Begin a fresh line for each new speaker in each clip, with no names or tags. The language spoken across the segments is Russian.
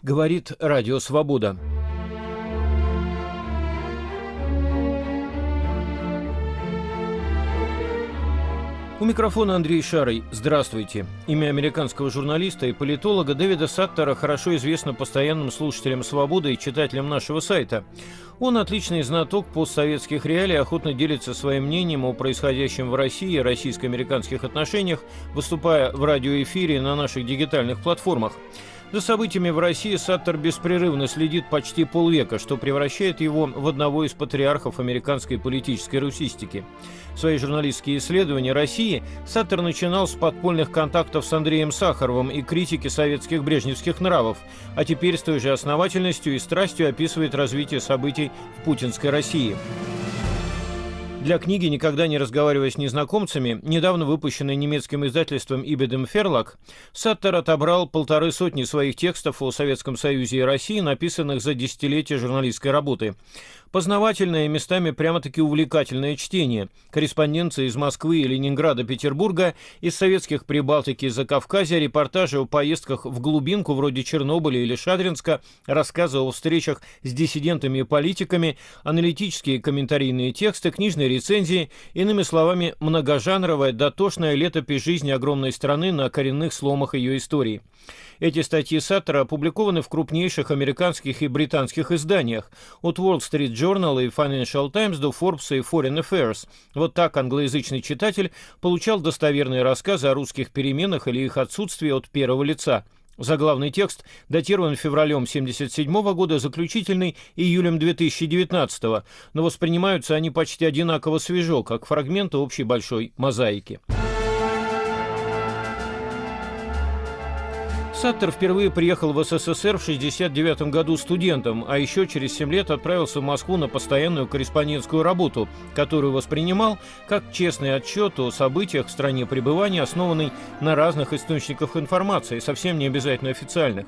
Говорит Радио Свобода. У микрофона Андрей Шарый. Здравствуйте. Имя американского журналиста и политолога Дэвида Саттера хорошо известно постоянным слушателям «Свободы» и читателям нашего сайта. Он отличный знаток постсоветских реалий, охотно делится своим мнением о происходящем в России и российско-американских отношениях, выступая в радиоэфире на наших дигитальных платформах. За событиями в России Саттер беспрерывно следит почти полвека, что превращает его в одного из патриархов американской политической русистики. Свои журналистские исследования России Саттер начинал с подпольных контактов с Андреем Сахаровым и критики советских брежневских нравов, а теперь с той же основательностью и страстью описывает развитие событий в путинской России. Для книги «Никогда не разговаривая с незнакомцами», недавно выпущенной немецким издательством Ибедем Ферлаг, Саттер отобрал 150 своих текстов о Советском Союзе и России, написанных за десятилетия журналистской работы. Познавательное и местами прямо-таки увлекательное чтение. Корреспонденция из Москвы и Ленинграда, Петербурга, из советских Прибалтики и Закавказья, репортажи о поездках в глубинку вроде Чернобыля или Шадринска, рассказы о встречах с диссидентами и политиками, аналитические комментарийные тексты, книжные рецензии, иными словами, многожанровая, дотошная летопись жизни огромной страны на коренных сломах ее истории. Эти статьи Саттера опубликованы в крупнейших американских и британских изданиях, от Wall Street Journal и Financial Times до Forbes и Foreign Affairs. Вот так англоязычный читатель получал достоверные рассказы о русских переменах или их отсутствии от первого лица. Заглавный текст датирован февралем 1977 года, заключительный июлем 2019, но воспринимаются они почти одинаково свежо, как фрагменты общей большой мозаики. Саттер впервые приехал в СССР в 1969 году студентом, а еще через 7 лет отправился в Москву на постоянную корреспондентскую работу, которую воспринимал как честный отчет о событиях в стране пребывания, основанный на разных источниках информации, совсем не обязательно официальных.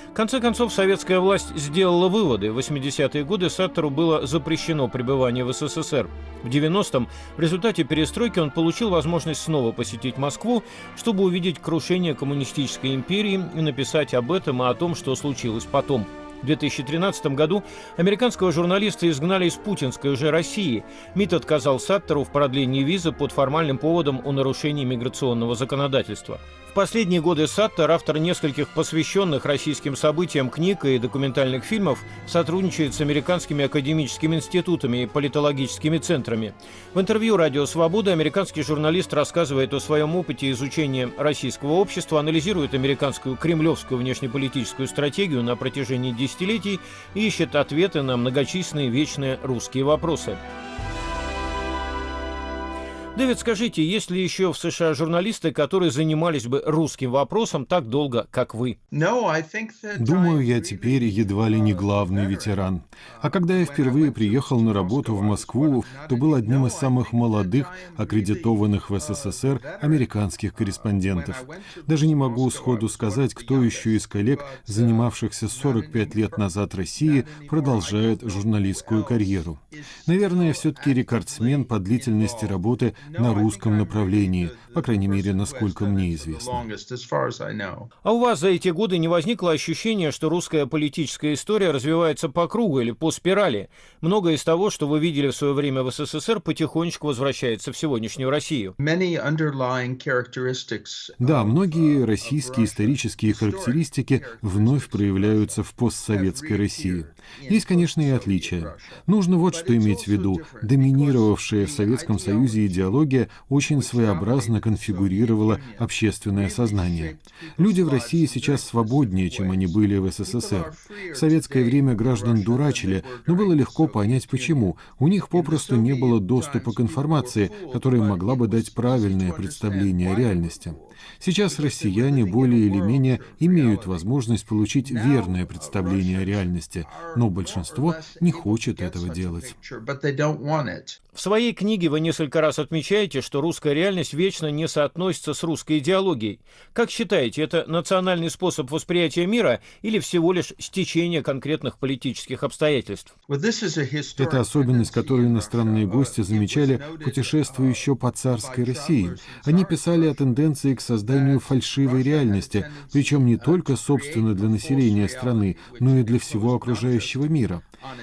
В конце концов, советская власть сделала выводы. В 80-е годы Саттеру было запрещено пребывание в СССР. В 90-м в результате перестройки он получил возможность снова посетить Москву, чтобы увидеть крушение коммунистической империи и написать об этом и о том, что случилось потом. В 2013 году американского журналиста изгнали из путинской уже России. МИД отказал Саттеру в продлении визы под формальным поводом о нарушении миграционного законодательства. В последние годы Саттер, автор нескольких посвященных российским событиям книг и документальных фильмов, сотрудничает с американскими академическими институтами и политологическими центрами. В интервью «Радио Свобода» американский журналист рассказывает о своем опыте изучения российского общества, анализирует американскую кремлевскую внешнеполитическую стратегию на протяжении десятилетий и ищет ответы на многочисленные вечные русские вопросы. Дэвид, скажите, есть ли еще в США журналисты, которые занимались бы русским вопросом так долго, как вы?
Думаю, я теперь едва ли не главный ветеран. А когда я впервые приехал на работу в Москву, то был одним из самых молодых, аккредитованных в СССР американских корреспондентов. Даже не могу сходу сказать, кто еще из коллег, занимавшихся 45 лет назад Россией, продолжает журналистскую карьеру. Наверное, все-таки рекордсмен по длительности работы на русском направлении, по крайней мере, насколько мне известно.
А у вас за эти годы не возникло ощущения, что русская политическая история развивается по кругу или по спирали? Многое из того, что вы видели в свое время в СССР, потихонечку возвращается в сегодняшнюю Россию.
Да, многие российские исторические характеристики вновь проявляются в постсоветской России. Есть, конечно, и отличия. Нужно вот что иметь в виду. Доминировавшая в Советском Союзе идеология очень своеобразно конфигурировала общественное сознание. Люди в России сейчас свободнее, чем они были в СССР. В советское время граждан дурачили, но было легко понять, почему. У них попросту не было доступа к информации, которая могла бы дать правильное представление о реальности. Сейчас россияне более или менее имеют возможность получить верное представление о реальности, но большинство не хочет этого делать.
В своей книге вы несколько раз отмечаете, отмечаете, что русская реальность вечно не соотносится с русской идеологией. Как считаете, это национальный способ восприятия мира или всего лишь стечение конкретных политических обстоятельств?
Это особенность, которую иностранные гости замечали, путешествуя еще по царской России. Они писали о тенденции к созданию фальшивой реальности, причем не только, собственно, для населения страны, но и для всего окружающего мира.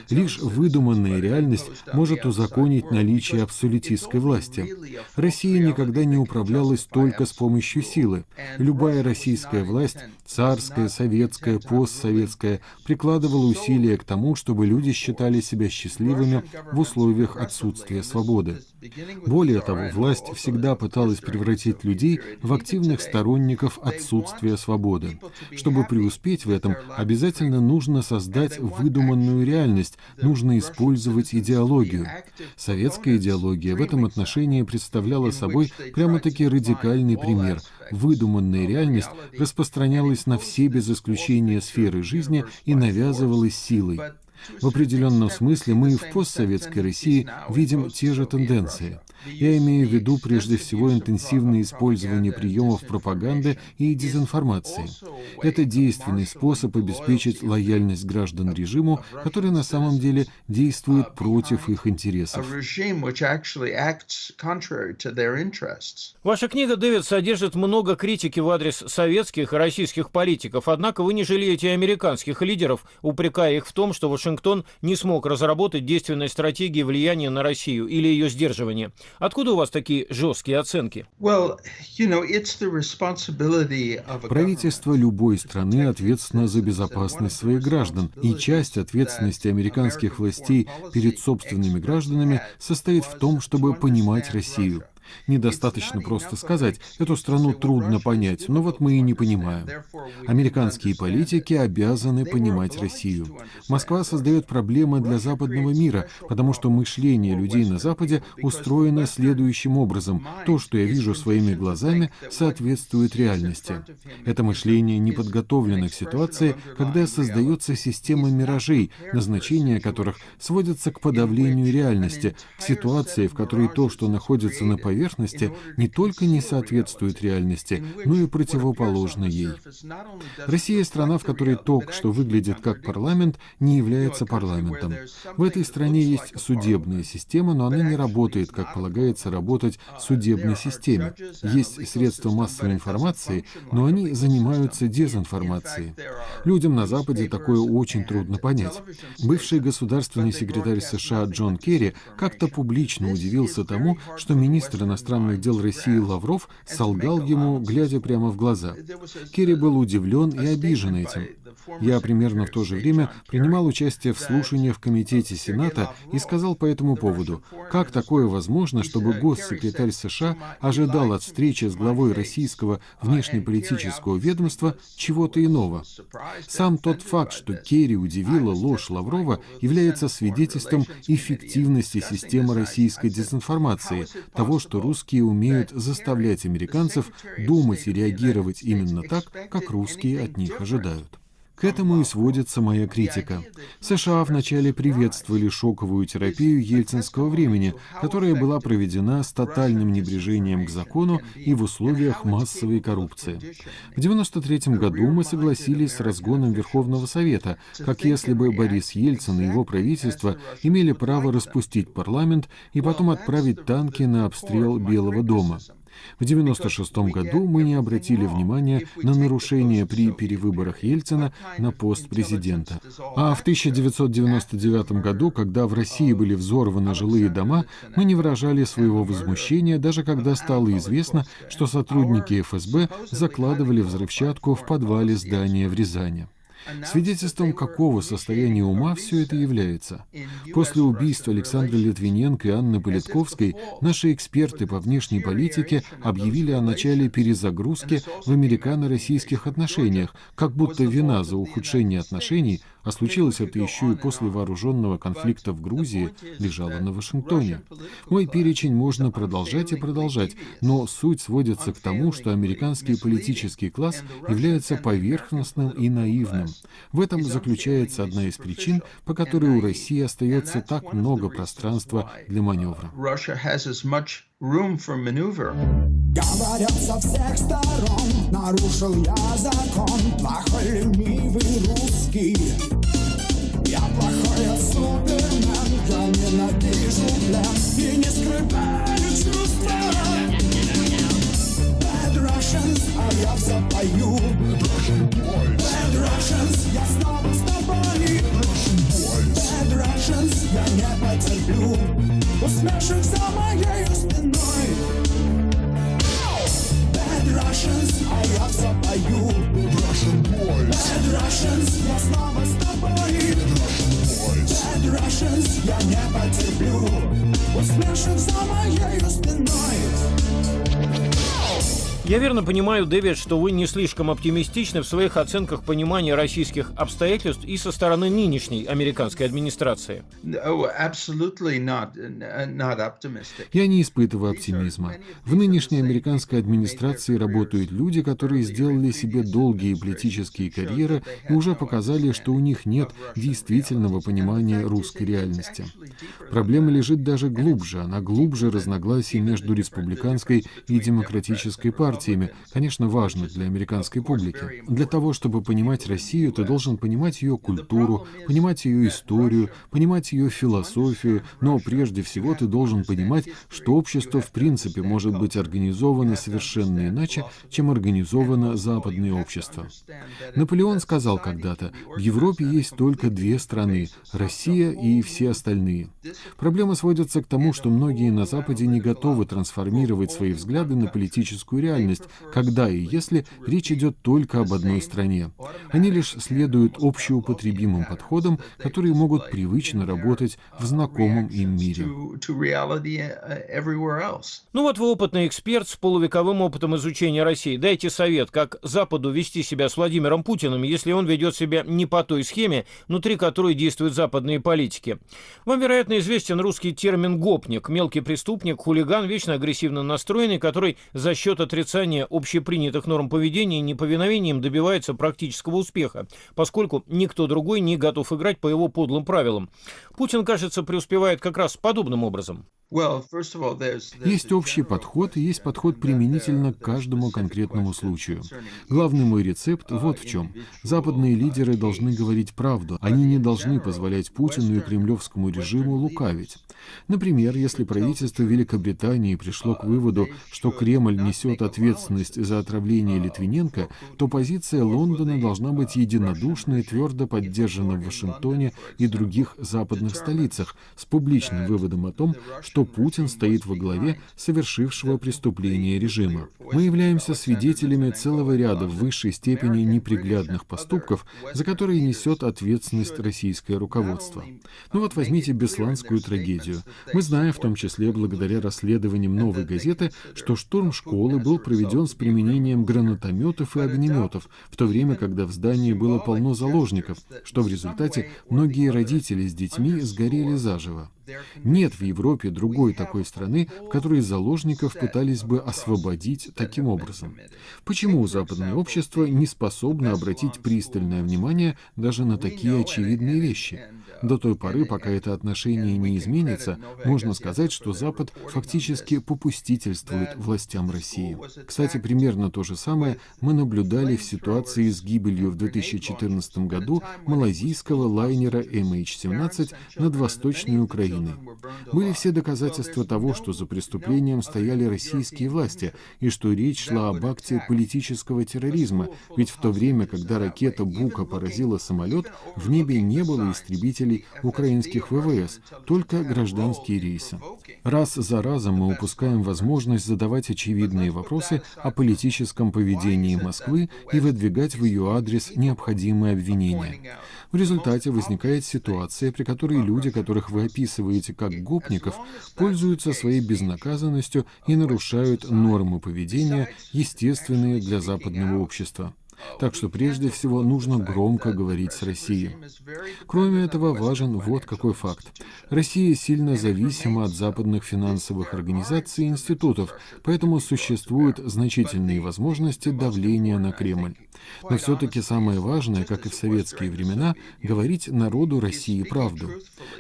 Лишь выдуманная реальность может узаконить наличие абсолютистской власти. Россия никогда не управлялась только с помощью силы. Любая российская власть, царская, советская, постсоветская, прикладывала усилия к тому, чтобы люди считали себя счастливыми в условиях отсутствия свободы. Более того, власть всегда пыталась превратить людей в активных сторонников отсутствия свободы. Чтобы преуспеть в этом, обязательно нужно создать выдуманную реальность, нужно использовать идеологию. Советская идеология в этом отношении представляла собой прямо-таки радикальный пример. Выдуманная реальность распространялась на все без исключения сферы жизни и навязывалась силой. В определенном смысле мы и в постсоветской России видим те же тенденции. Я имею в виду прежде всего интенсивное использование приемов пропаганды и дезинформации. Это действенный способ обеспечить лояльность граждан режиму, который на самом деле действует против их интересов.
Ваша книга, Дэвид, содержит много критики в адрес советских и российских политиков, однако вы не жалеете американских лидеров, упрекая их в том, что Вашингтон не смог разработать действенной стратегии влияния на Россию или ее сдерживания. Откуда у вас такие жесткие оценки?
Правительство любой страны ответственно за безопасность своих граждан, и часть ответственности американских властей перед собственными гражданами состоит в том, чтобы понимать Россию. Недостаточно просто сказать, эту страну трудно понять, но вот мы и не понимаем. Американские политики обязаны понимать Россию. Москва создает проблемы для западного мира, потому что мышление людей на Западе устроено следующим образом. То, что я вижу своими глазами, соответствует реальности. Это мышление не подготовлено к ситуации, когда создается система миражей, назначение которых сводится к подавлению реальности, к ситуации, в которой то, что находится на поверхности, не только не соответствует реальности, но и противоположно ей. Россия — страна, в которой то, что выглядит как парламент, не является парламентом. В этой стране есть судебная система, но она не работает, как полагается работать судебной системе. Есть средства массовой информации, но они занимаются дезинформацией. Людям на Западе такое очень трудно понять. Бывший государственный секретарь США Джон Керри как-то публично удивился тому, что министр иностранных дел России Лавров солгал ему, глядя прямо в глаза. Керри был удивлен и обижен этим. Я примерно в то же время принимал участие в слушаниях в Комитете Сената и сказал по этому поводу, как такое возможно, чтобы госсекретарь США ожидал от встречи с главой российского внешнеполитического ведомства чего-то иного. Сам тот факт, что Керри удивила ложь Лаврова, является свидетельством эффективности системы российской дезинформации, того, что русские умеют заставлять американцев думать и реагировать именно так, как русские от них ожидают. К этому и сводится моя критика. США вначале приветствовали шоковую терапию ельцинского времени, которая была проведена с тотальным небрежением к закону и в условиях массовой коррупции. В 1993 году мы согласились с разгоном Верховного Совета, как если бы Борис Ельцин и его правительство имели право распустить парламент и потом отправить танки на обстрел Белого дома. В 1996 году мы не обратили внимания на нарушения при перевыборах Ельцина на пост президента. А в 1999 году, когда в России были взорваны жилые дома, мы не выражали своего возмущения, даже когда стало известно, что сотрудники ФСБ закладывали взрывчатку в подвале здания в Рязани. Свидетельством какого состояния ума все это является? После убийства Александра Литвиненко и Анны Политковской наши эксперты по внешней политике объявили о начале перезагрузки в американо-российских отношениях, как будто вина за ухудшение отношений, а случилось это еще и после вооруженного конфликта в Грузии, лежала на Вашингтоне. Мой перечень можно продолжать и продолжать, но суть сводится к тому, что американский политический класс является поверхностным и наивным. В этом заключается одна из причин, по которой у России остается так много пространства для маневра.
Говорят со всех сторон, нарушил я закон, плохой ленивый русский. Я плохой супермен, я ненавижу плен и не скрываю чувства. Bad Russians, а я запою. Bad Russians, я снова с тобой. Bad Russians, я не потерплю усмешек за моей спиной. Bad Russians, а я запою. Bad Russians, я снова с тобой. Bad Russians, я не потерплю усмешек за моей спиной.
Я верно понимаю, Дэвид, что вы не слишком оптимистичны в своих оценках понимания российских обстоятельств и со стороны нынешней американской администрации.
Я не испытываю оптимизма. В нынешней американской администрации работают люди, которые сделали себе долгие политические карьеры и уже показали, что у них нет действительного понимания русской реальности. Проблема лежит даже глубже. Она глубже разногласий между республиканской и демократической партиями. Конечно, важно для американской публики. Для того, чтобы понимать Россию, ты должен понимать ее культуру, понимать ее историю, понимать ее философию, но прежде всего ты должен понимать, что общество в принципе может быть организовано совершенно иначе, чем организовано западное общество. Наполеон сказал когда-то: в Европе есть только две страны – Россия и все остальные. Проблема сводится к тому, что многие на Западе не готовы трансформировать свои взгляды на политическую реальность, когда и если речь идет только об одной стране. Они лишь следуют общеупотребимым подходам, которые могут привычно работать в знакомом им мире.
Ну вот вы опытный эксперт с полувековым опытом изучения России. Дайте совет, как Западу вести себя с Владимиром Путиным, если он ведет себя не по той схеме, внутри которой действуют западные политики. Вам, вероятно, известен русский термин «гопник», мелкий преступник, хулиган, вечно агрессивно настроенный, который за счет отрицания общепринятых норм поведения и неповиновением добивается практического успеха, поскольку никто другой не готов играть по его подлым правилам. Путин, кажется, преуспевает как раз подобным образом.
Есть общий подход и есть подход применительно к каждому конкретному случаю. Главный мой рецепт вот в чем. Западные лидеры должны говорить правду. Они не должны позволять Путину и кремлевскому режиму лукавить. Например, если правительство Великобритании пришло к выводу, что Кремль несет ответственность за отравление Литвиненко, то позиция Лондона должна быть единодушна и твердо поддержана в Вашингтоне и других западных столицах с публичным выводом о том, что Путин стоит во главе совершившего преступление режима. Мы являемся свидетелями целого ряда в высшей степени неприглядных поступков, за которые несет ответственность российское руководство. Ну вот возьмите Бесланскую трагедию. Мы знаем, в том числе благодаря расследованиям «Новой газеты», что штурм школы был проведен с применением гранатометов и огнеметов, в то время, когда в здании было полно заложников, что в результате многие родители с детьми сгорели заживо. Нет в Европе другой такой страны, в которой заложников пытались бы освободить таким образом. Почему западное общество не способно обратить пристальное внимание даже на такие очевидные вещи? До той поры, пока это отношение не изменится, можно сказать, что Запад фактически попустительствует властям России. Кстати, примерно то же самое мы наблюдали в ситуации с гибелью в 2014 году малазийского лайнера MH17 над Восточной Украиной. Были все доказательства того, что за преступлением стояли российские власти, и что речь шла об акте политического терроризма, ведь в то время, когда ракета «Бука» поразила самолет, в небе не было истребителей украинских ВВС, только гражданские рейсы. Раз за разом мы упускаем возможность задавать очевидные вопросы о политическом поведении Москвы и выдвигать в ее адрес необходимые обвинения. В результате возникает ситуация, при которой люди, которых вы описываете как гопников, пользуются своей безнаказанностью и нарушают нормы поведения, естественные для западного общества. Так что прежде всего нужно громко говорить с Россией. Кроме этого, важен вот какой факт. Россия сильно зависима от западных финансовых организаций и институтов, поэтому существуют значительные возможности давления на Кремль. Но все-таки самое важное, как и в советские времена, говорить народу России правду.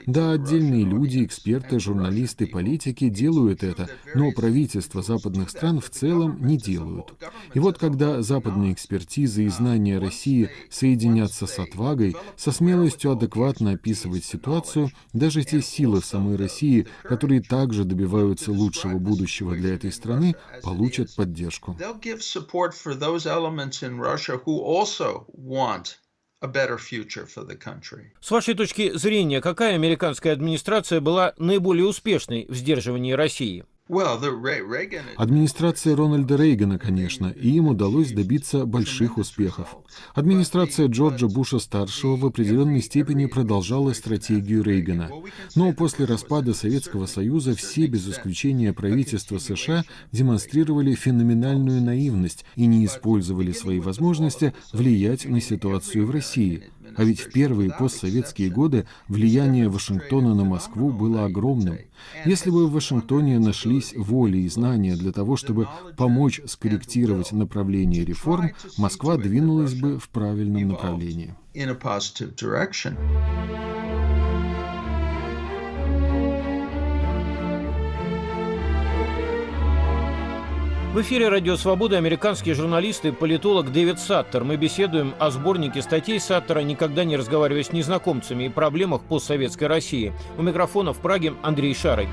Да, отдельные люди, эксперты, журналисты, политики делают это, но правительства западных стран в целом не делают. И вот когда западные экспертизы и знания России соединятся с отвагой, со смелостью адекватно описывать ситуацию, даже те силы в самой России, которые также добиваются лучшего будущего для этой страны, получат поддержку.
С вашей точки зрения, какая американская администрация была наиболее успешной в сдерживании России?
Администрация Рональда Рейгана, конечно, и им удалось добиться больших успехов. Администрация Джорджа Буша-старшего в определенной степени продолжала стратегию Рейгана. Но после распада Советского Союза все, без исключения правительства США, демонстрировали феноменальную наивность и не использовали свои возможности влиять на ситуацию в России. А ведь в первые постсоветские годы влияние Вашингтона на Москву было огромным. Если бы в Вашингтоне нашлись воля и знания для того, чтобы помочь скорректировать направление реформ, Москва двинулась бы в правильном направлении.
В эфире «Радио Свобода» американский журналист и политолог Дэвид Саттер. Мы беседуем о сборнике статей Саттера «Никогда не разговаривая с незнакомцами» и проблемах постсоветской России. У микрофона в Праге Андрей Шарый.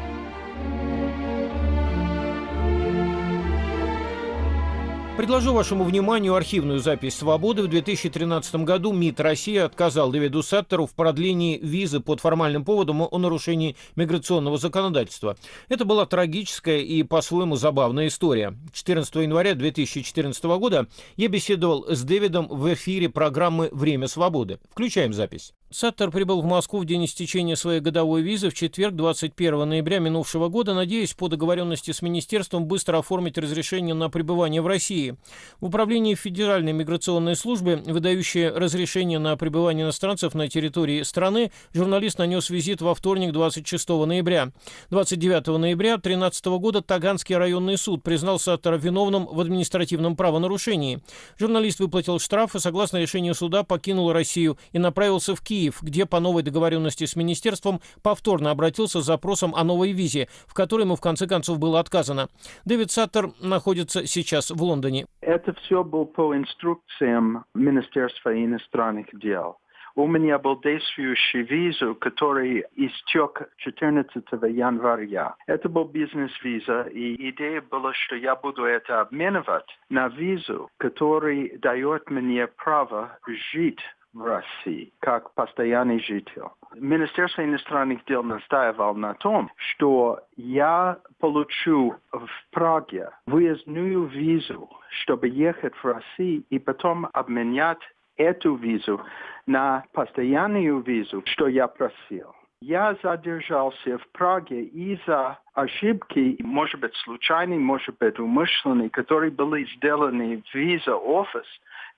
Предложу вашему вниманию архивную запись «Свободы». В 2013 году МИД России отказал Дэвиду Саттеру в продлении визы под формальным поводом о нарушении миграционного законодательства. Это была трагическая и по-своему забавная история. 14 января 2014 года я беседовал с Дэвидом в эфире программы «Время свободы». Включаем запись. Саттер прибыл в Москву в день истечения своей годовой визы в четверг, 21 ноября минувшего года, надеясь по договоренности с министерством быстро оформить разрешение на пребывание в России. В управлении Федеральной миграционной службы, выдающее разрешение на пребывание иностранцев на территории страны, журналист нанес визит во вторник, 26 ноября. 29 ноября 2013 года Таганский районный суд признал Саттера виновным в административном правонарушении. Журналист выплатил штраф и, согласно решению суда, покинул Россию и направился в Киев, где по новой договоренности с министерством повторно обратился с запросом о новой визе, в которой ему в конце концов было отказано. Дэвид Саттер находится сейчас в Лондоне.
Это все было по инструкциям Министерства иностранных дел. У меня был действующий виза, который истек 14 января. Это был бизнес-виза, и идея была, что я буду это обменивать на визу, который дает мне право жить в России, как постоянный житель. Министерство иностранных дел настаивало на том, что я получу в Праге выездную визу, чтобы ехать в Россию и потом обменять эту визу на постоянную визу, что я просил. Я задержался в Праге из-за ошибки, может быть случайной, может быть умышленной, которые были сделаны в виза-офис,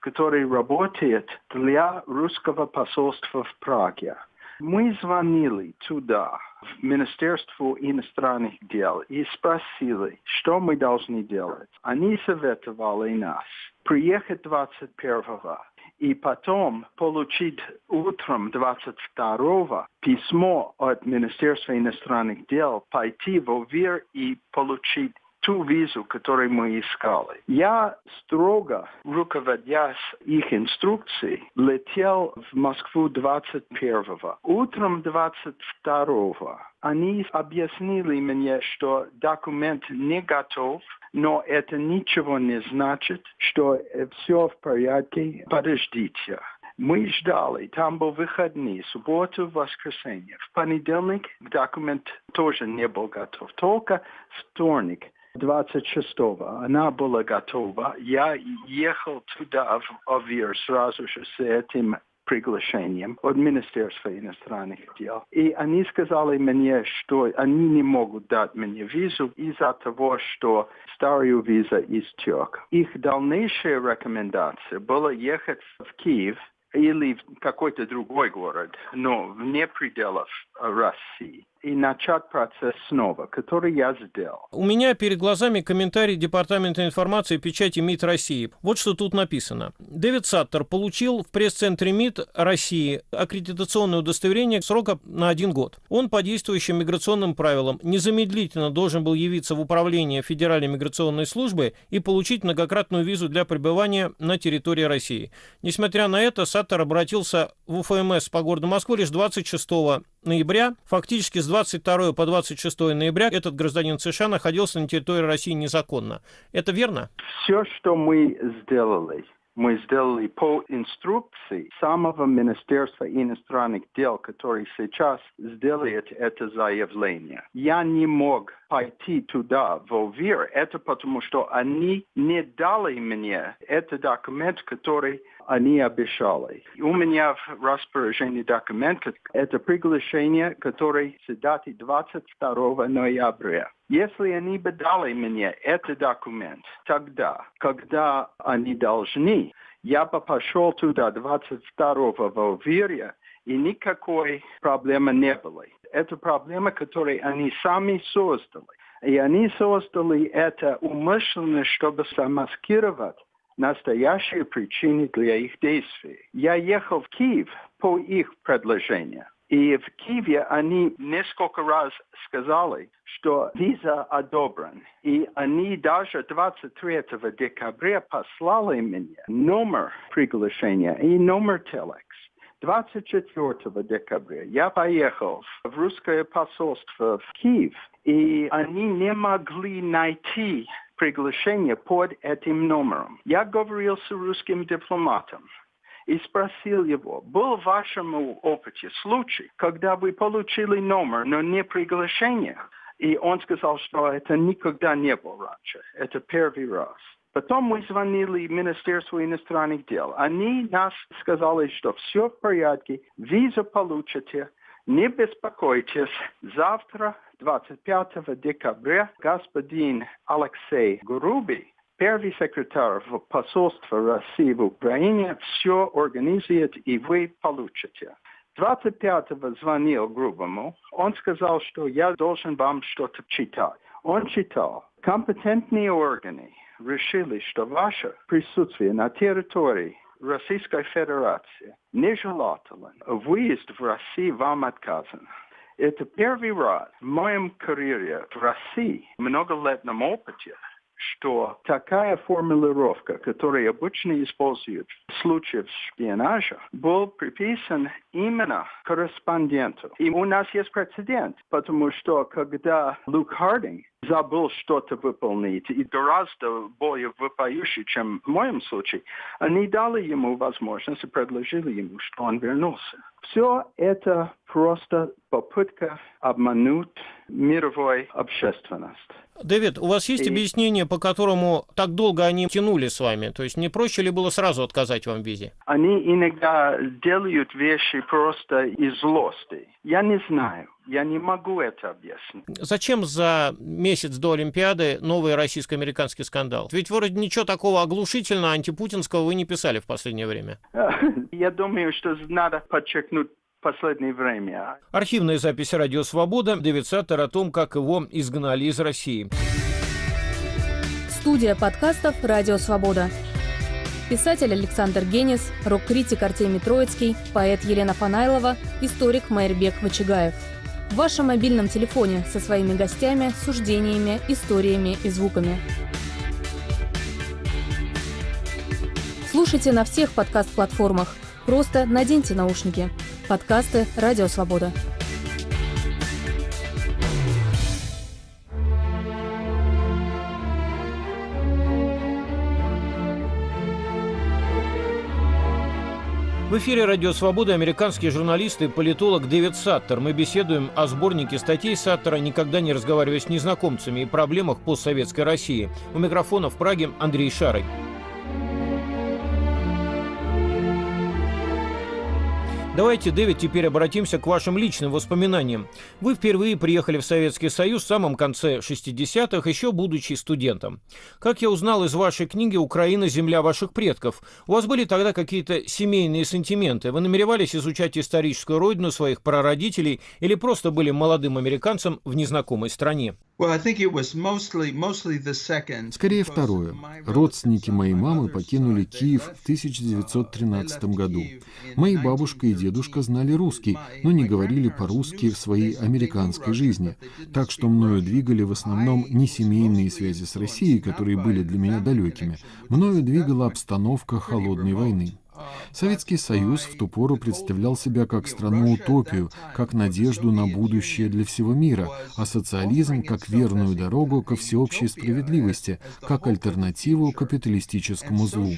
который работает для русского посольства в Праге. Мы звонили туда, в Министерство иностранных дел, и спросили, что мы должны делать. Они советовали нас приехать 21-го и потом получить утром 22-го письмо от Министерства иностранных дел, пойти в ОВИР и получить ту визу, которую мы искали. Я строго, руководясь их инструкцией, летел в Москву 21-го. Утром 22-го они объяснили мне, что документ не готов, но это ничего не значит, что все в порядке. Подождите. Мы ждали, там был выходные, субботу, воскресенье. В понедельник документ тоже не был готов, только вторник. 26-го она была готова. Я ехал туда, в ОВИР, сразу же с этим приглашением от Министерства иностранных дел. И они сказали мне, что они не могут дать мне визу из-за того, что старая виза истек. Их дальнейшая рекомендация была ехать в Киев или в какой-то другой город, но вне пределов России. и начать процесс снова, который я сделал.
У меня перед глазами комментарий Департамента информации и печати МИД России. Вот что тут написано. Дэвид Саттер получил в пресс-центре МИД России аккредитационное удостоверение срока на 1 год. Он по действующим миграционным правилам незамедлительно должен был явиться в управление Федеральной миграционной службы и получить многократную визу для пребывания на территории России. Несмотря на это, Саттер обратился в УФМС по городу Москвы лишь 26 ноября. Фактически с 22 по 26 ноября этот гражданин США находился на территории России незаконно. Это верно?
Все, что мы сделали по инструкции самого Министерства иностранных дел, который сейчас сделает это заявление. Я не мог пойти туда, в ОВИР, это потому, что они не дали мне этот документ, который они обещали. У меня в распоряжении документ, это приглашение, которое с даты 22 ноября. Если они бы дали мне этот документ тогда, когда они должны, я бы пошел туда 22-го в ОВИРе, и никакой проблемы не было. Это проблема, которую они сами создали. И они создали это умышленно, чтобы замаскировать настоящие причины для их действий. Я ехал в Киев по их предложению. И в Киеве они несколько раз сказали, что виза одобрена. И они даже 23 декабря послали мне номер приглашения и номер телекс. 24 декабря я поехал в русское посольство в Киев, и они не могли найти приглашение под этим номером. Я говорил с русским дипломатом и спросил его, был в вашем опыте случай, когда вы получили номер, но не приглашение? И он сказал, что это никогда не было раньше. Это первый раз. Потом мы звонили в Министерство иностранных дел. Они нас сказали, что все в порядке, визу получите, не беспокойтесь. Завтра, 25 декабря, господин Алексей Грубий, первый секретарь посольства России в Украине, все организует, и вы получите. 25-го звонил Грубому. Он сказал, что я должен вам что-то читать. Он читал. Компетентные органы решили, что ваше присутствие на территории Российской Федерации нежелательно. Выезд в Россию вам отказан. Это первый раз в моем карьере в России, многолетнем опыте, что такая формулировка, которую обычно используют в случаях шпионажа, был приписан именно корреспонденту. И у нас есть прецедент, потому что когда Люк Хардинг забыл что-то выполнить, и гораздо более вопиющий, чем в моем случае, они дали ему возможность и предложили ему, что он вернулся. Все это просто попытка обмануть мировую общественность.
Дэвид, у вас есть объяснение, по которому так долго они тянули с вами? То есть не проще ли было сразу отказать вам в визе?
Они иногда делают вещи просто из злости. Я не знаю. Я не могу это объяснить.
Зачем за месяц до Олимпиады новый российско-американский скандал? Ведь вроде ничего такого оглушительно антипутинского вы не писали в последнее время.
Я думаю, что надо подчеркнуть последнее время.
Архивная запись «Радио Свобода». Дэвид Саттер о том, как его изгнали из России.
Студия подкастов «Радио Свобода». Писатель Александр Генис, рок-критик Артемий Троицкий, поэт Елена Фанайлова, историк Майрбек Вачигаев. В вашем мобильном телефоне со своими гостями, суждениями, историями и звуками. Слушайте на всех подкаст-платформах. Просто наденьте наушники. Подкасты «Радио Свобода».
В эфире «Радио Свобода» американский журналист и политолог Дэвид Саттер. Мы беседуем о сборнике статей Саттера «Никогда не разговаривая с незнакомцами» и проблемах постсоветской России. У микрофона в Праге Андрей Шарый. Давайте, Дэвид, теперь обратимся к вашим личным воспоминаниям. Вы впервые приехали в Советский Союз в самом конце 60-х, еще будучи студентом. Как я узнал из вашей книги «Украина. Земля ваших предков», у вас были тогда какие-то семейные сентименты? Вы намеревались изучать историческую родину своих прародителей или просто были молодым американцем в незнакомой стране?
Скорее второе. Родственники моей мамы покинули Киев в 1913 году. Мои бабушка и дедушка знали русский, но не говорили по-русски в своей американской жизни. Так что мною двигали в основном не семейные связи с Россией, которые были для меня далекими. Мною двигала обстановка холодной войны. Советский Союз в ту пору представлял себя как страну-утопию, как надежду на будущее для всего мира, а социализм как верную дорогу ко всеобщей справедливости, как альтернативу капиталистическому злу.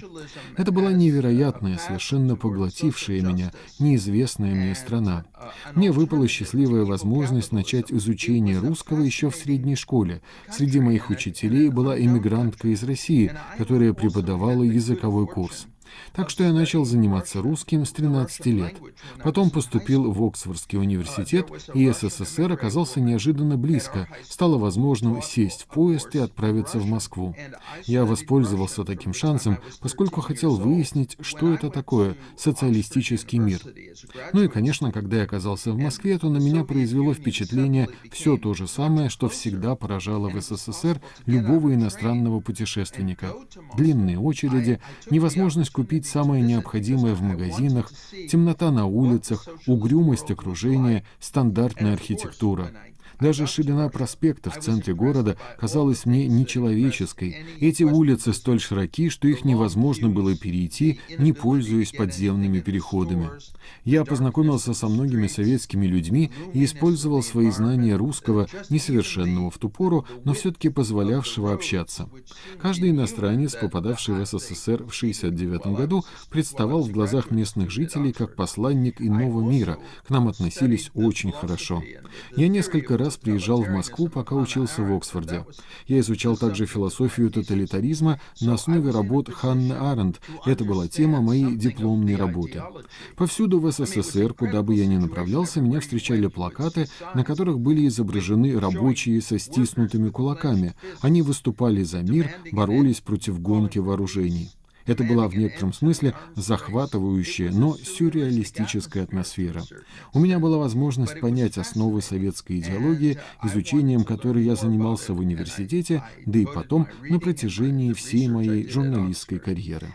Это была невероятная, совершенно поглотившая меня, неизвестная мне страна. Мне выпала счастливая возможность начать изучение русского еще в средней школе. Среди моих учителей была эмигрантка из России, которая преподавала языковой курс. Так что я начал заниматься русским с 13 лет. Потом поступил в Оксфордский университет, и СССР оказался неожиданно близко. Стало возможным сесть в поезд и отправиться в Москву. Я воспользовался таким шансом, поскольку хотел выяснить, что это такое социалистический мир. Ну и, конечно, когда я оказался в Москве, то на меня произвело впечатление все то же самое, что всегда поражало в СССР любого иностранного путешественника. Длинные очереди, невозможность купить самое необходимое в магазинах, темнота на улицах, угрюмость окружения, стандартная архитектура. Даже ширина проспекта в центре города казалась мне нечеловеческой. Эти улицы столь широки, что их невозможно было перейти, не пользуясь подземными переходами. Я познакомился со многими советскими людьми и использовал свои знания русского, несовершенного в ту пору, но все-таки позволявшего общаться. Каждый иностранец, попадавший в СССР в 1969 году, представал в глазах местных жителей как посланник иного мира. К нам относились очень хорошо. Я несколько раз приезжал в Москву, пока учился в Оксфорде. Я изучал также философию тоталитаризма на основе работ Ханны Аренд. Это была тема моей дипломной работы. Повсюду в СССР, куда бы я ни направлялся, меня встречали плакаты, на которых были изображены рабочие со стиснутыми кулаками. Они выступали за мир, боролись против гонки вооружений. Это была в некотором смысле захватывающая, но сюрреалистическая атмосфера. У меня была возможность понять основы советской идеологии, изучением которой я занимался в университете, да и потом на протяжении всей моей журналистской карьеры.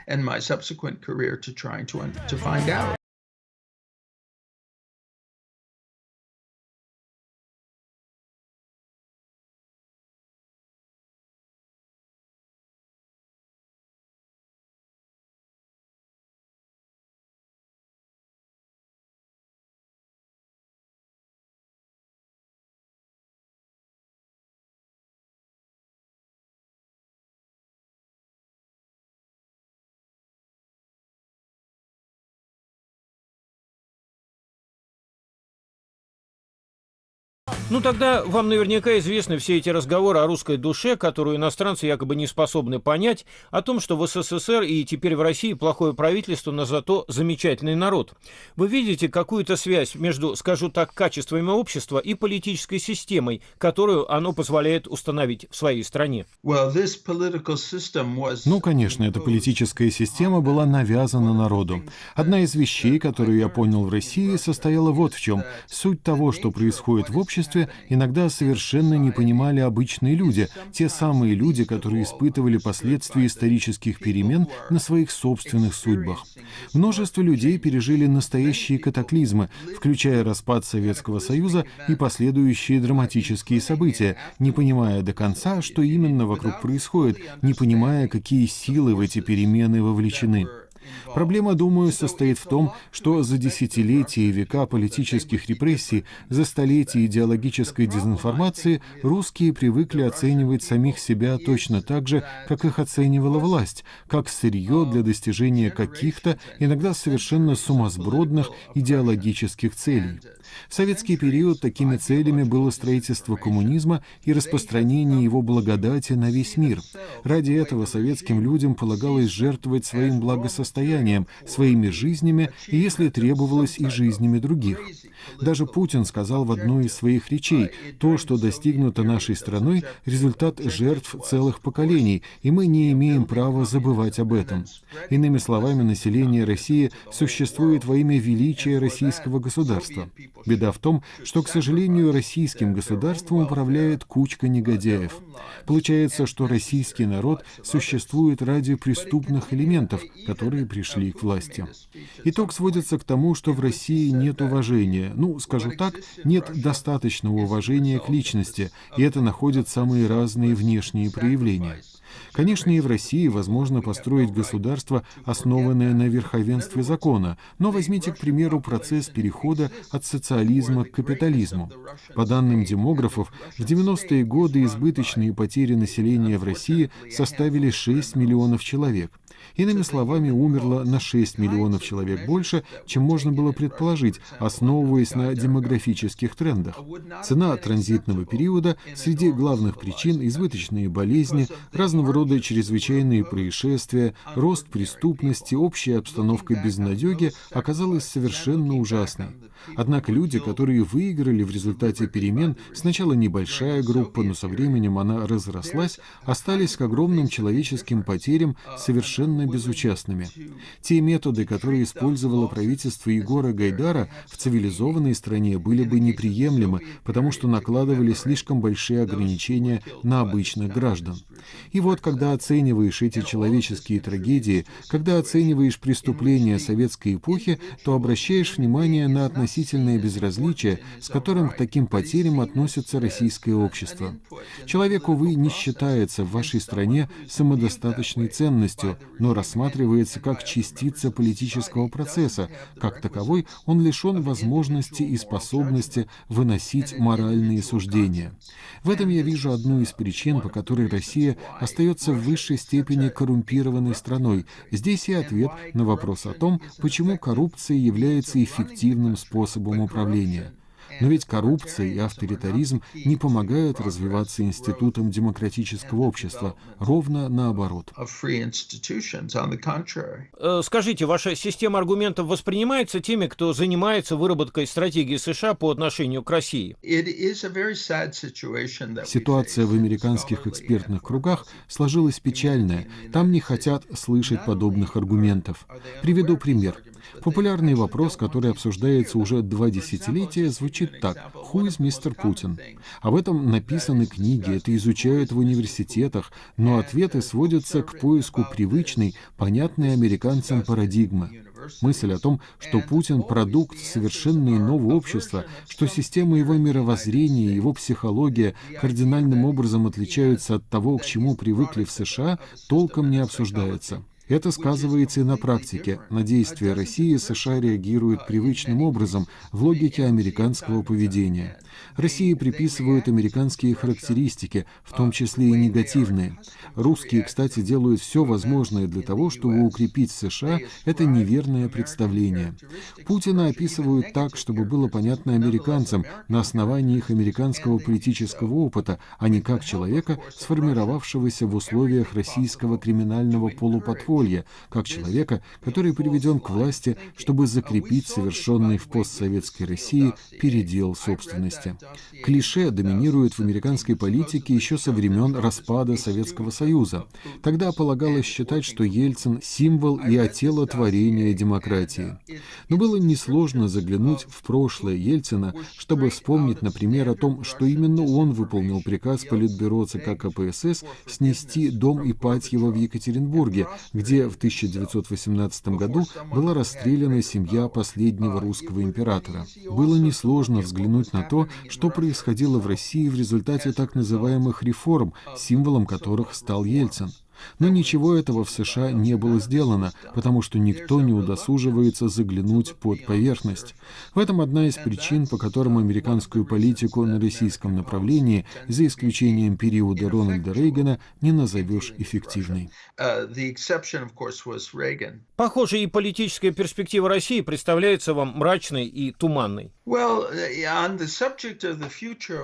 Ну тогда вам наверняка известны все эти разговоры о русской душе, которую иностранцы якобы не способны понять, о том, что в СССР и теперь в России плохое правительство, но зато замечательный народ. Вы видите какую-то связь между, скажу так, качествами общества и политической системой, которую оно позволяет установить в своей стране?
Ну, конечно, эта политическая система была навязана народу. Одна из вещей, которую я понял в России, состояла вот в чем. Суть того, что происходит в обществе, иногда совершенно не понимали обычные люди, те самые люди, которые испытывали последствия исторических перемен на своих собственных судьбах. Множество людей пережили настоящие катаклизмы, включая распад Советского Союза и последующие драматические события, не понимая до конца, что именно вокруг происходит, не понимая, какие силы в эти перемены вовлечены. Проблема, думаю, состоит в том, что за десятилетия и века политических репрессий, за столетия идеологической дезинформации русские привыкли оценивать самих себя точно так же, как их оценивала власть, как сырье для достижения каких-то, иногда совершенно сумасбродных идеологических целей. В советский период такими целями было строительство коммунизма и распространение его благодати на весь мир. Ради этого советским людям полагалось жертвовать своим благосостоянием, достоянием, своими жизнями и, если требовалось, и жизнями других. Даже Путин сказал в одной из своих речей: то, что достигнуто нашей страной, результат жертв целых поколений, и мы не имеем права забывать об этом. Иными словами, население России существует во имя величия российского государства. Беда в том, что, к сожалению, российским государством управляет кучка негодяев. Получается, что российский народ существует ради преступных элементов, которые пришли к власти. Итог сводится к тому, что в России нет уважения. Скажу так, нет достаточного уважения к личности, и это находит самые разные внешние проявления. Конечно, и в России возможно построить государство, основанное на верховенстве закона, но возьмите, к примеру, процесс перехода от социализма к капитализму. По данным демографов, в 90-е годы избыточные потери населения в России составили 6 миллионов человек. Иными словами, умерло на 6 миллионов человек больше, чем можно было предположить, основываясь на демографических трендах. Цена транзитного периода среди главных причин — избыточные болезни, разного рода чрезвычайные происшествия, рост преступности, общая обстановка безнадеги — оказалась совершенно ужасной. Однако люди, которые выиграли в результате перемен, сначала небольшая группа, но со временем она разрослась, остались к огромным человеческим потерям совершенно безучастными. Те методы, которые использовало правительство Егора Гайдара, в цивилизованной стране были бы неприемлемы, потому что накладывали слишком большие ограничения на обычных граждан. И вот, когда оцениваешь эти человеческие трагедии, когда оцениваешь преступления советской эпохи, то обращаешь внимание на относительное безразличие, с которым к таким потерям относится российское общество. Человек, увы, не считается в вашей стране самодостаточной ценностью, но рассматривается как частица политического процесса. Как таковой, он лишен возможности и способности выносить моральные суждения. В этом я вижу одну из причин, по которой Россия остается в высшей степени коррумпированной страной. Здесь и ответ на вопрос о том, почему коррупция является эффективным способом управления. Но ведь коррупция и авторитаризм не помогают развиваться институтам демократического общества, ровно наоборот.
Скажите, ваша система аргументов воспринимается теми, кто занимается выработкой стратегии США по отношению к России?
Ситуация в американских экспертных кругах сложилась печальная. Там не хотят слышать подобных аргументов. Приведу пример. Популярный вопрос, который обсуждается уже 2 десятилетия, звучит так: «Who is Mr. Putin?». Об этом написаны книги, это изучают в университетах, но ответы сводятся к поиску привычной, понятной американцам парадигмы. Мысль о том, что Путин — продукт совершенно иного общества, что система его мировоззрения и его психология кардинальным образом отличаются от того, к чему привыкли в США, толком не обсуждается. Это сказывается и на практике. На действия России США реагируют привычным образом, в логике американского поведения. России приписывают американские характеристики, в том числе и негативные. Русские, кстати, делают все возможное для того, чтобы укрепить США это неверное представление. Путина описывают так, чтобы было понятно американцам, на основании их американского политического опыта, а не как человека, сформировавшегося в условиях российского криминального полуподполья, как человека, который приведен к власти, чтобы закрепить совершенный в постсоветской России передел собственности. Клише доминирует в американской политике еще со времен распада Советского Союза. Тогда полагалось считать, что Ельцин — символ и отелотворение демократии. Но было несложно заглянуть в прошлое Ельцина, чтобы вспомнить, например, о том, что именно он выполнил приказ Политбюро ЦК КПСС снести дом Ипатьева в Екатеринбурге, где в 1918 году была расстреляна семья последнего русского императора. Было несложно взглянуть на то, что происходило в России в результате так называемых реформ, символом которых стал Ельцин. Но ничего этого в США не было сделано, потому что никто не удосуживается заглянуть под поверхность. В этом одна из причин, по которым американскую политику на российском направлении, за исключением периода Рональда Рейгана, не назовешь эффективной.
Похоже, и политическая перспектива России представляется вам мрачной и туманной.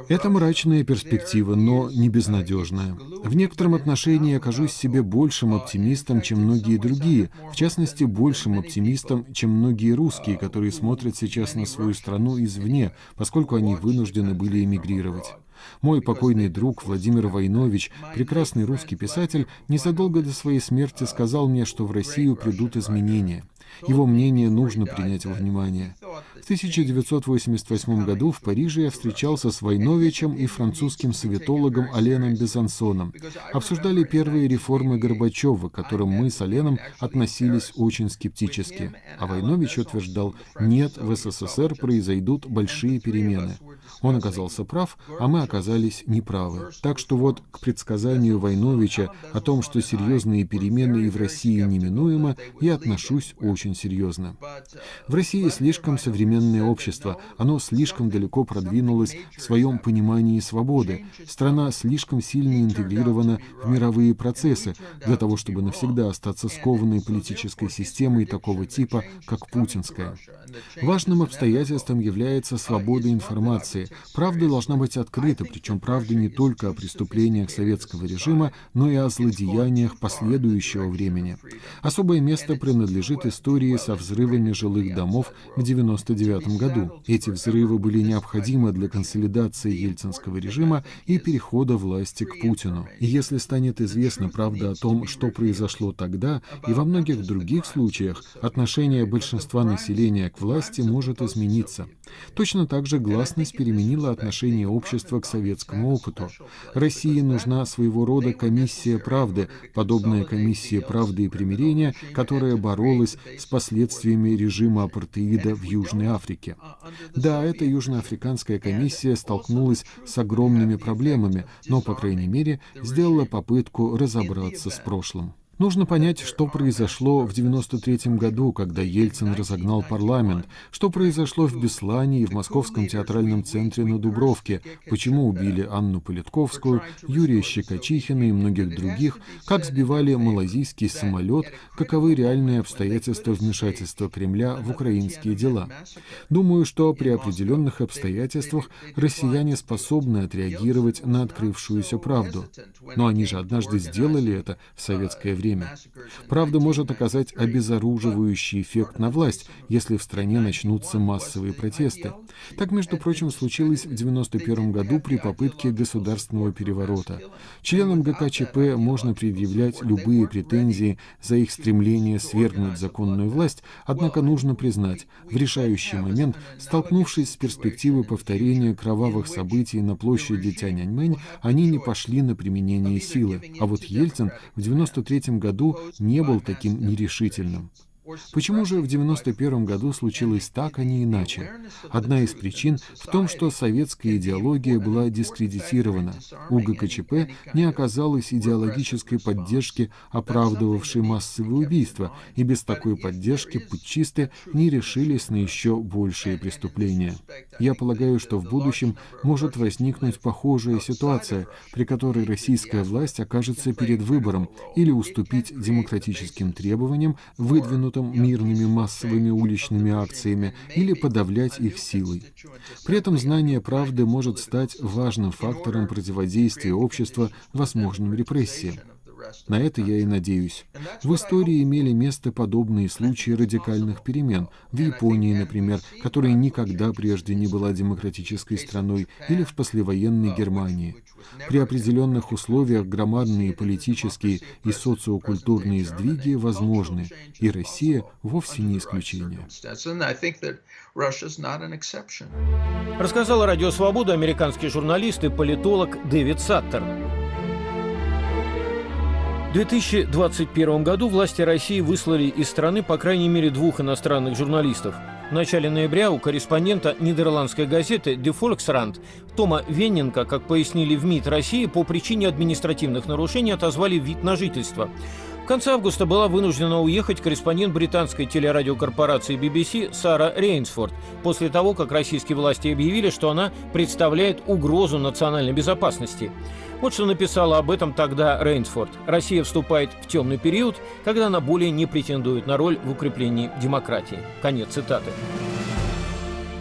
Это мрачная перспектива, но не безнадежная. В некотором отношении я кажусь себе большим оптимистом, чем многие другие, в частности, большим оптимистом, чем многие русские, которые смотрят сейчас на свою страну извне, поскольку они вынуждены были эмигрировать. Мой покойный друг Владимир Войнович, прекрасный русский писатель, незадолго до своей смерти сказал мне, что в Россию придут изменения. Его мнение нужно принять во внимание. В 1988 году в Париже я встречался с Войновичем и французским советологом Аленом Безансоном. Обсуждали первые реформы Горбачева, к которым мы с Аленом относились очень скептически. А Войнович утверждал, нет, в СССР произойдут большие перемены. Он оказался прав, а мы оказались неправы. Так что вот к предсказанию Войновича о том, что серьезные перемены и в России неминуемо, я отношусь очень серьезно. В России слишком современное общество, оно слишком далеко продвинулось в своем понимании свободы. Страна слишком сильно интегрирована в мировые процессы для того, чтобы навсегда остаться скованной политической системой такого типа, как путинская. Важным обстоятельством является свобода информации. Правда должна быть открыта, причем правда не только о преступлениях советского режима, но и о злодеяниях последующего времени. Особое место принадлежит истории со взрывами жилых домов в 1999 году. Эти взрывы были необходимы для консолидации ельцинского режима и перехода власти к Путину. И если станет известна правда о том, что произошло тогда, и во многих других случаях, отношение большинства населения к власти может измениться. Точно так же гласность переменила отношение общества к советскому опыту. России нужна своего рода комиссия правды, подобная комиссии правды и примирения, которая боролась с последствиями режима апартеида в Южной Африке. Да, эта южноафриканская комиссия столкнулась с огромными проблемами, но, по крайней мере, сделала попытку разобраться с прошлым. Нужно понять, что произошло в 1993 году, когда Ельцин разогнал парламент, что произошло в Беслане и в Московском театральном центре на Дубровке, почему убили Анну Политковскую, Юрия Щекочихина и многих других, как сбивали малайзийский самолет, каковы реальные обстоятельства вмешательства Кремля в украинские дела. Думаю, что при определенных обстоятельствах россияне способны отреагировать на открывшуюся правду. Но они же однажды сделали это в советское время. Правда может оказать обезоруживающий эффект на власть, если в стране начнутся массовые протесты. Так, между прочим, случилось в 1991 году при попытке государственного переворота. Членам ГКЧП можно предъявлять любые претензии за их стремление свергнуть законную власть, однако нужно признать, в решающий момент, столкнувшись с перспективой повторения кровавых событий на площади Тяньаньмэнь, они не пошли на применение силы. А вот Ельцин в 1993 году не был таким нерешительным. Почему же в 1991 году случилось так, а не иначе? Одна из причин в том, что советская идеология была дискредитирована. У ГКЧП не оказалось идеологической поддержки, оправдывавшей массовые убийства, и без такой поддержки путчисты не решились на еще большие преступления. Я полагаю, что в будущем может возникнуть похожая ситуация, при которой российская власть окажется перед выбором или уступить демократическим требованиям, выдвинутым мирными массовыми уличными акциями, или подавлять их силой. При этом знание правды может стать важным фактором противодействия общества возможным репрессиям. На это я и надеюсь. В истории имели место подобные случаи радикальных перемен. В Японии, например, которая никогда прежде не была демократической страной, или в послевоенной Германии. При определенных условиях громадные политические и социокультурные сдвиги возможны, и Россия вовсе не исключение.
Рассказал Радио Свобода американский журналист и политолог Дэвид Саттер. В 2021 году власти России выслали из страны по крайней мере 2 иностранных журналистов. В начале ноября у корреспондента нидерландской газеты «De Volkskrant» Тома Венненко, как пояснили в МИД России, по причине административных нарушений отозвали вид на жительство. В конце августа была вынуждена уехать корреспондент британской телерадиокорпорации BBC Сара Рейнсфорд, после того, как российские власти объявили, что она представляет угрозу национальной безопасности. Вот что написала об этом тогда Рейнсфорд. Россия вступает в темный период, когда она более не претендует на роль в укреплении демократии. Конец цитаты.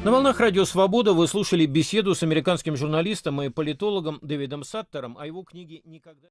На волнах Радио Свобода вы слушали беседу с американским журналистом и политологом Дэвидом Саттером о его книге «Никогда».